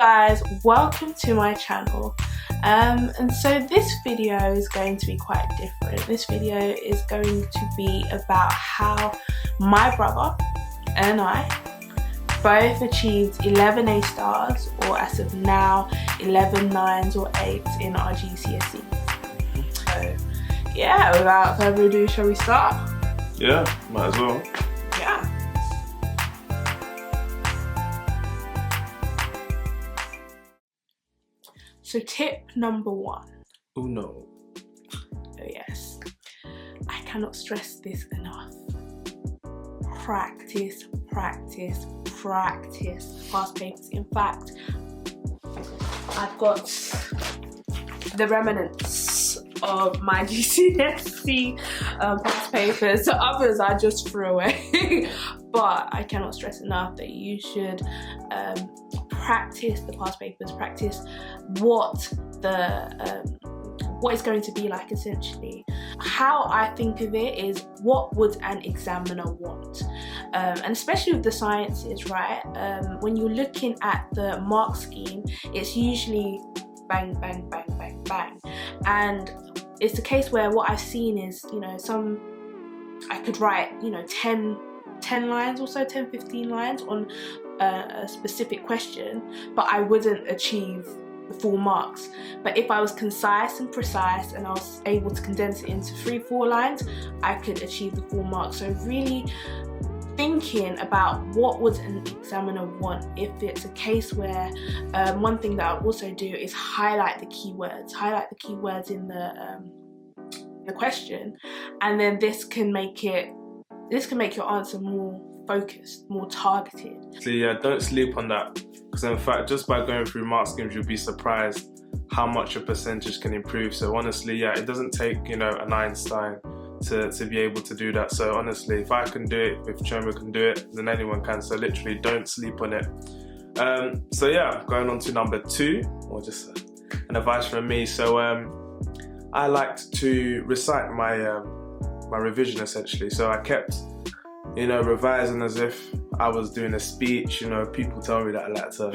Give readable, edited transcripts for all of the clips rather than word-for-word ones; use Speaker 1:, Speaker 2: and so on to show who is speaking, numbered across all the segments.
Speaker 1: Guys, welcome to my channel. And so this video is going to be quite different. This video is going to be about how my brother and I both achieved 11 A stars, or as of now 11 9s or 8s in our GCSEs. So yeah, without further ado, shall we start?
Speaker 2: Yeah, might as well.
Speaker 1: Yeah. So tip number 1.
Speaker 2: Oh no.
Speaker 1: Oh yes, I cannot stress this enough. Practice, practice, practice past papers. In fact, I've got the remnants of my GCSE past papers. So others I just threw away. But I cannot stress enough that you should practice the past papers, practice what it's going to be like essentially. How I think of it is, what would an examiner want? And especially with the sciences, right? When you're looking at the mark scheme, it's usually bang, bang, bang, bang, bang. And it's the case where what I've seen is, I could write, 10 lines or so, 10, 15 lines on a specific question, but I wouldn't achieve the full marks. But if I was concise and precise and I was able to condense it into 3-4 lines, I could achieve the full marks. So really thinking about what would an examiner want. If it's a case where one thing that I'll also do is highlight the keywords in the question, and then this can make your answer more focused, more targeted. So
Speaker 2: yeah, don't sleep on that, because in fact, just by going through mark schemes, you'll be surprised how much your percentage can improve. So honestly, yeah, it doesn't take an Einstein to be able to do that. So honestly, if I can do it, if Choma can do it, then anyone can. So literally, don't sleep on it. So yeah, going on to number 2, or just an advice from me. So I liked to recite my revision essentially. So I kept revising as if I was doing a speech. People tell me that I like to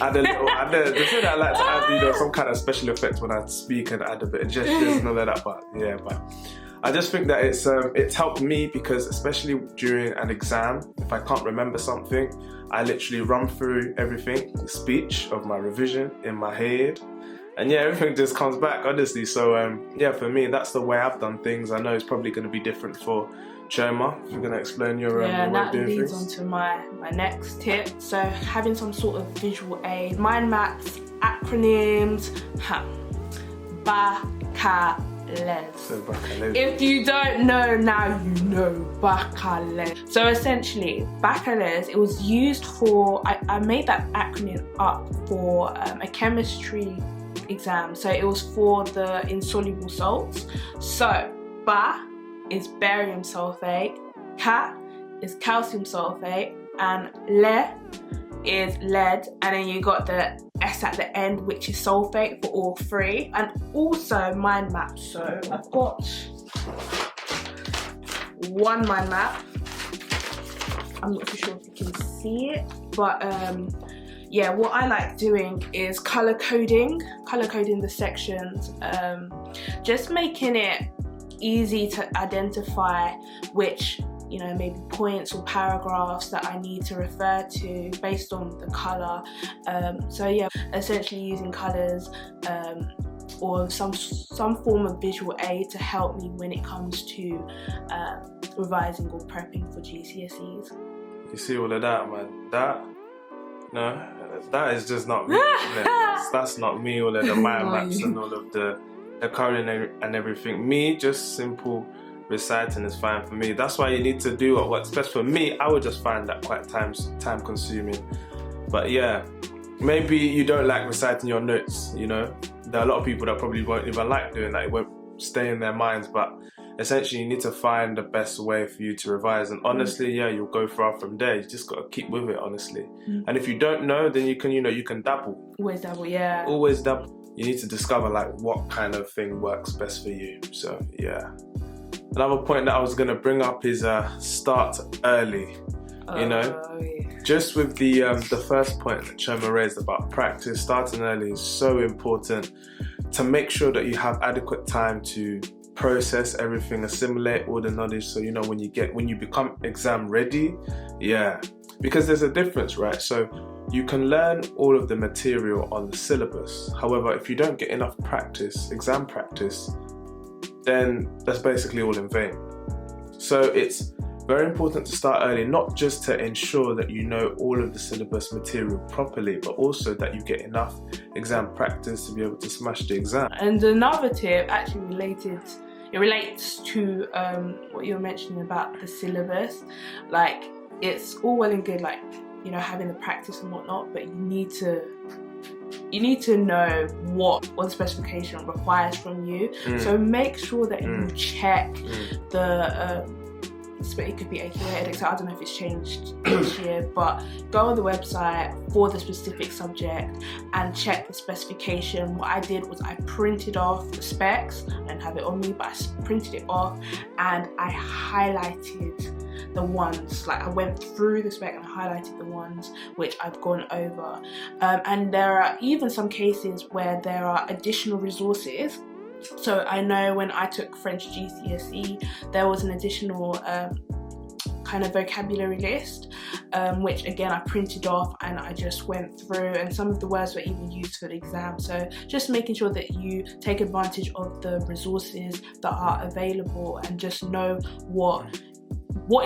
Speaker 2: add a little, they say that I like to add some kind of special effects when I speak and add a bit of gestures and all of that, but I just think that it's helped me, because especially during an exam, if I can't remember something, I literally run through everything, the speech of my revision in my head, and yeah, everything just comes back, honestly. So yeah, for me, that's the way I've done things. I know it's probably going to be different for Choma. If you're going to explain your way of doing things. Yeah, that leads on to my next tip. So having some sort of visual aid, mind maps, acronyms, BACALES. So BACALES.
Speaker 1: If you don't know now, you know BACALES. So essentially, BACALES, it was used for, I made that acronym up for a chemistry exam. So it was for the insoluble salts. So Ba is barium sulfate, Ca is calcium sulfate, and Le is lead, and then you got the S at the end, which is sulfate for all 3. And also mind map. So I've got one mind map. I'm not too sure if you can see it, but yeah, what I like doing is color coding the sections, just making it easy to identify which maybe points or paragraphs that I need to refer to based on the color. So yeah, essentially using colors or some form of visual aid to help me when it comes to revising or prepping for GCSEs. You
Speaker 2: see all of that, man? That is just not me. That's not me. All of the mind maps and all of the coloring and everything. Me, just simple reciting is fine for me. That's why you need to do what works best for me. I would just find that quite time consuming. But yeah, maybe you don't like reciting your notes. There are a lot of people that probably won't even like doing that. It won't stay in their minds. But essentially, you need to find the best way for you to revise. And honestly, yeah, you'll go far from there. You just got to keep with it, honestly. And if you don't know, then you can dabble.
Speaker 1: Always dabble, yeah.
Speaker 2: Always dabble. You need to discover what kind of thing works best for you. So yeah. Another point that I was going to bring up is start early. You know, just with the first point that Choma raised about practice, starting early is so important to make sure that you have adequate time to process everything, assimilate all the knowledge. So, you know, when you become exam ready, because there's a difference, right? So you can learn all of the material on the syllabus. However, if you don't get enough practice, exam practice, then that's basically all in vain. So it's very important to start early, not just to ensure that you know all of the syllabus material properly, but also that you get enough exam practice to be able to smash the exam.
Speaker 1: And another tip actually relates to what you were mentioning about the syllabus. Like, it's all well and good, like, you know, having the practice and whatnot, but you need to know what the specification requires from you. So make sure that you check the it could be AQA edX, I don't know if it's changed this year, but go on the website for the specific subject and check the specification. What I did was I printed off the specs. I didn't have it on me, but I printed it off and I highlighted the ones, like I went through the spec and highlighted the ones which I've gone over. And there are even some cases where there are additional resources. So I know when I took French GCSE, there was an additional kind of vocabulary list, which again I printed off and I just went through, and some of the words were even used for the exam. So just making sure that you take advantage of the resources that are available and just know what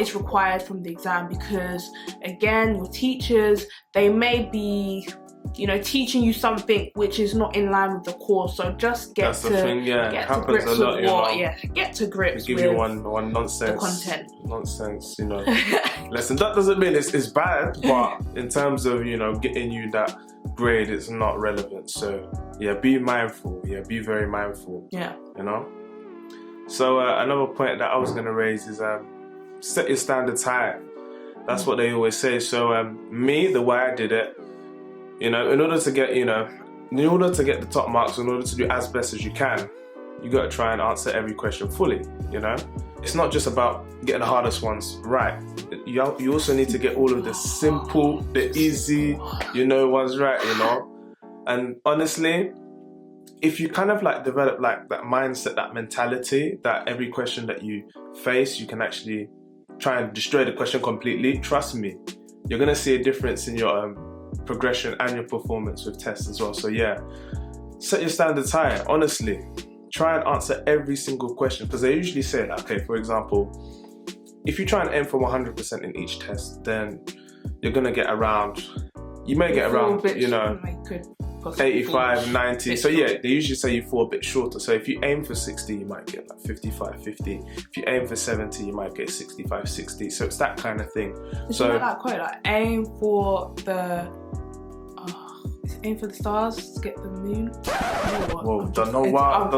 Speaker 1: is required from the exam, because again, your teachers, they may be, you know, teaching you something which is not in line with the course. So just get to grips with get to grips
Speaker 2: give
Speaker 1: with
Speaker 2: you one nonsense
Speaker 1: content.
Speaker 2: You know, lesson. That doesn't mean it's bad, but in terms of, you know, getting you that grade, it's not relevant. So yeah, be mindful. Yeah, be very mindful.
Speaker 1: Yeah,
Speaker 2: you know. So another point that I was gonna raise is set your standards high. That's what they always say. So the way I did it, you know, in order to get the top marks, in order to do as best as you can, you got to try and answer every question fully. You know, it's not just about getting the hardest ones right. You also need to get all of the simple, the easy, you know, ones right. You know, and honestly, if you kind of like develop like that mindset, that mentality, that every question that you face, you can actually try and destroy the question completely. Trust me, you're gonna see a difference in your progression and your performance with tests as well. So yeah, set your standards high. Honestly, try and answer every single question, because they usually say that, okay, for example, if you try and aim for 100% in each test, then you're gonna get around, you may get around, you know, 85, 90. So yeah, they usually say you fall a bit shorter. So if you aim for 60, you might get like 55, 50. If you aim for 70, you might get 65, 60. So it's that kind of thing.
Speaker 1: So like that quote, like aim for the stars to get the moon.
Speaker 2: Whoa, don't know why.
Speaker 1: I'm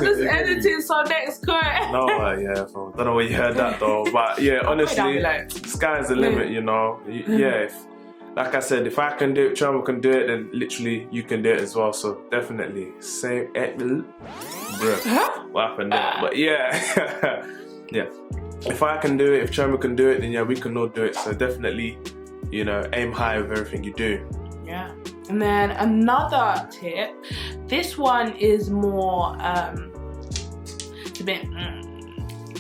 Speaker 1: just editing, so next quote.
Speaker 2: No, don't know where you heard that though. But yeah, honestly, sky's the limit, you know. Yeah, like I said, if I can do it, Choma can do it, then literally you can do it as well. So definitely, same. What happened there? But yeah, yeah. If I can do it, if Choma can do it, then yeah, we can all do it. So definitely, you know, aim high with everything you do.
Speaker 1: Yeah. And then another tip, this one is more, it's a bit,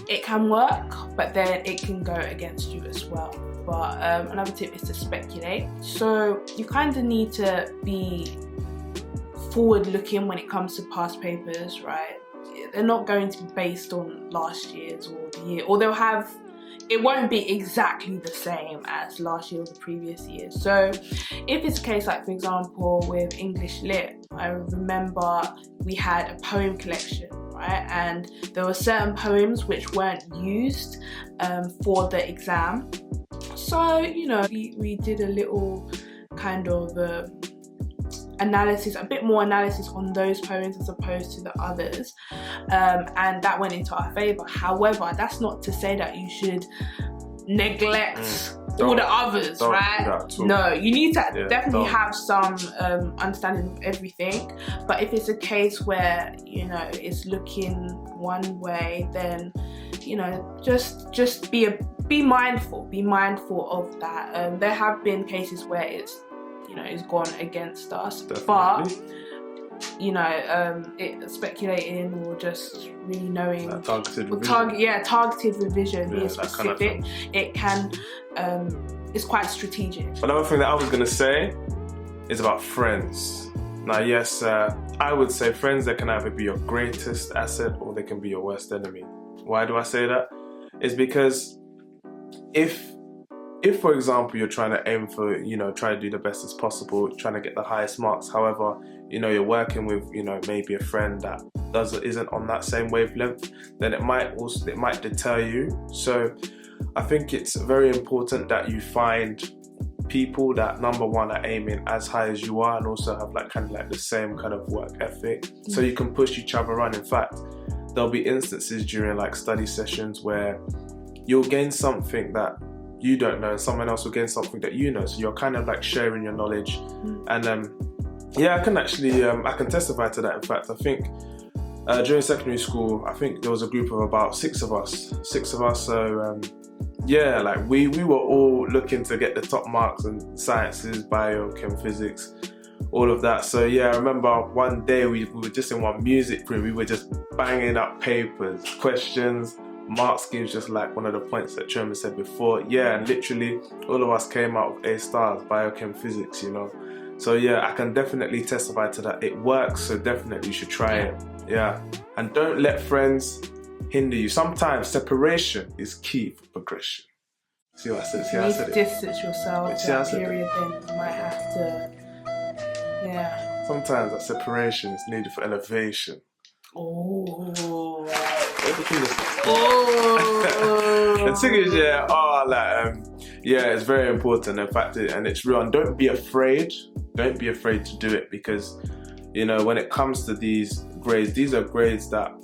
Speaker 1: it can work, but then it can go against you as well. But another tip is to speculate. So you kind of need to be forward looking when it comes to past papers, right? They're not going to be based on last year's or the year, or they'll have, it won't be exactly the same as last year or the previous year. So if it's a case like, for example, with English Lit, I remember we had a poem collection, right? And there were certain poems which weren't used for the exam. So, you know, we did a little kind of analysis, a bit more analysis on those poems as opposed to the others, and that went into our favour. However, that's not to say that you should neglect all the others, right? No, you need to definitely have some understanding of everything. But if it's a case where, you know, it's looking one way, then you know, just be mindful of that. There have been cases where it's, you know, it's gone against us.
Speaker 2: Definitely.
Speaker 1: But you know, speculating or just really knowing
Speaker 2: targeted revision.
Speaker 1: Targeted revision, being specific,
Speaker 2: kind of
Speaker 1: it can it's quite strategic.
Speaker 2: Another thing that I was going to say is about friends. Now, yes, I would say friends, they can either be your greatest asset or they can be your worst enemy. Why do I say that? It's because if for example, you're trying to aim for, you know, try to do the best as possible, trying to get the highest marks, however, you know, you're working with, you know, maybe a friend that isn't on that same wavelength, then it might deter you. So I think it's very important that you find people that, number one, are aiming as high as you are and also have like kind of like the same kind of work ethic, so you can push each other on. In fact, there'll be instances during like study sessions where you'll gain something that you don't know and someone else will gain something that you know, so you're kind of like sharing your knowledge. And yeah, I can actually I can testify to that. In fact, I think during secondary school, I think there was a group of about six of us. So yeah, like we were all looking to get the top marks in sciences, bio, chem, physics, all of that. So yeah, I remember one day we were just in one music room, we were just banging up papers, questions, mark schemes, just like one of the points that Truman said before. Yeah, and literally all of us came out with A stars, biochem, physics, you know. So yeah, I can definitely testify to that. It works, so definitely you should try it. Yeah, and don't let friends hinder you. Sometimes separation is key for progression. See what I said?
Speaker 1: You need to distance yourself to that period, then you might have to, yeah.
Speaker 2: Sometimes that separation is needed for elevation.
Speaker 1: Oh.
Speaker 2: The thing is, yeah, it's very important. In fact, and it's real. And don't be afraid. Don't be afraid to do it, because, you know, when it comes to these grades, these are grades that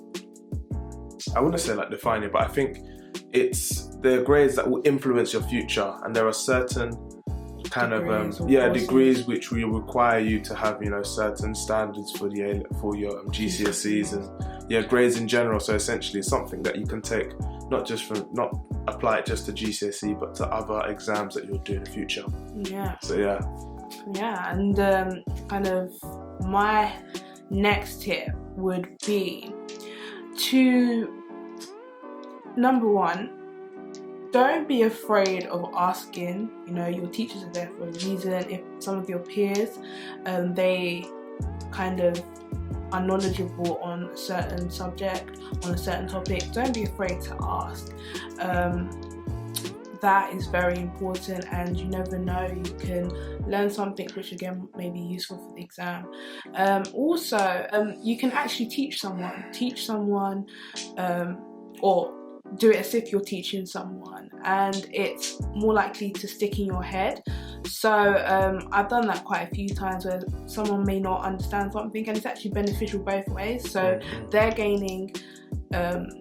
Speaker 2: I wouldn't say like define you, but I think they're grades that will influence your future, and there are certain kind degrees of degrees which will require you to have, you know, certain standards for your GCSEs and grades in general. So essentially it's something that you can take, not apply it just to GCSE, but to other exams that you'll do in the future. Yeah. So
Speaker 1: yeah, and kind of my next tip would be to, number one, don't be afraid of asking. You know, your teachers are there for a reason. If some of your peers, they kind of are knowledgeable on a certain subject, on a certain topic, don't be afraid to ask. That is very important, and you never know, you can learn something which again may be useful for the exam. Also, you can actually teach someone, or do it as if you're teaching someone, and it's more likely to stick in your head. So I've done that quite a few times where someone may not understand something, and it's actually beneficial both ways. So they're gaining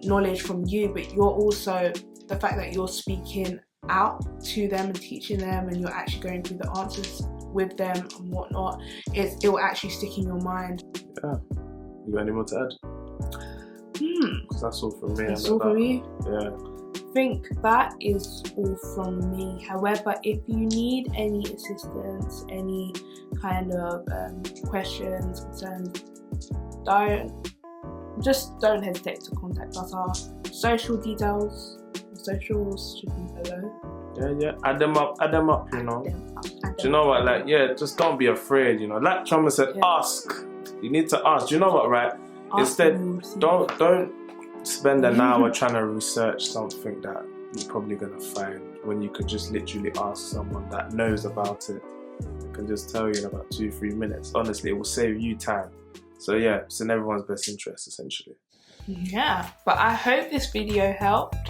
Speaker 1: knowledge from you, but you're also, the fact that you're speaking out to them and teaching them, and you're actually going through the answers with them and whatnot, it will actually stick in your mind.
Speaker 2: Yeah. You got any more to add? Because that's all from me.
Speaker 1: That's all from you?
Speaker 2: Yeah.
Speaker 1: I think that is all from me. However, if you need any assistance, any kind of questions, concerns, don't hesitate to contact us. Our social details, socials should be below.
Speaker 2: Yeah. Add them up, you know. Do you know what? Like, yeah, just don't be afraid, you know. Like Chama said, ask. You need to ask. Do you know what, right? Instead, don't spend an hour trying to research something that you're probably going to find, when you could just literally ask someone that knows about it. They can just tell you in about 2-3 minutes. Honestly, it will save you time. So yeah, it's in everyone's best interest, essentially.
Speaker 1: Yeah, but I hope this video helped.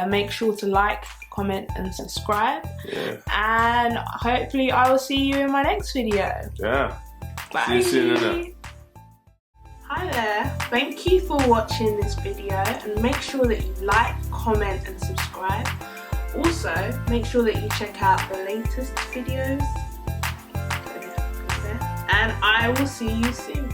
Speaker 1: Make sure to like, comment and subscribe. Yeah. And hopefully I will see you in my next video.
Speaker 2: Yeah.
Speaker 1: Bye.
Speaker 2: See you soon, innit?
Speaker 1: Hi there, thank you for watching this video, and make sure that you like, comment and subscribe. Also, make sure that you check out the latest videos, and I will see you soon.